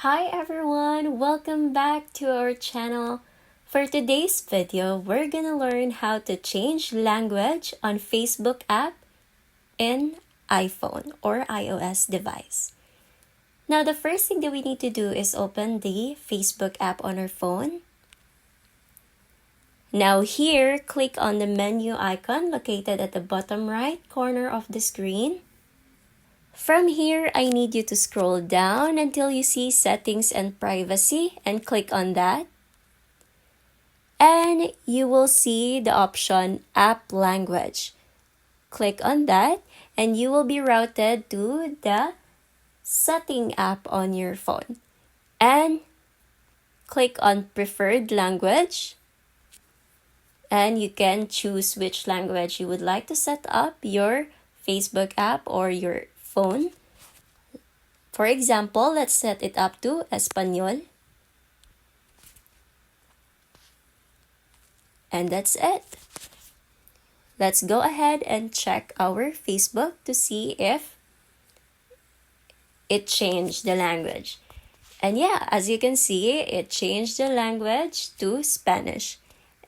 Hi everyone, welcome back to our channel. For today's video, we're gonna learn how to change language on Facebook app in iPhone or iOS device. Now the first thing that we need to do is open the Facebook app on our phone. Now here, click on the menu icon located at the bottom right corner of the screen. From here, I need you to scroll down until you see Settings and Privacy and click on that. And you will see the option App Language. Click on that and you will be routed to the Setting app on your phone. And click on Preferred Language. And you can choose which language you would like to set up your Facebook app or your phone. For example, let's set it up to Espanol. And that's it. Let's go ahead and check our Facebook to see if it changed the language. And yeah, as you can see, it changed the language to Spanish.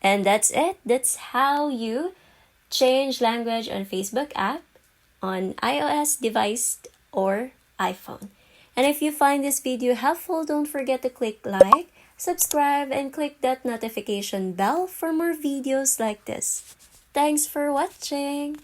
And that's it. That's how you change language on Facebook app on iOS device or iPhone. And if you find this video helpful, don't forget to click like, subscribe, and click that notification bell for more videos like this. Thanks for watching!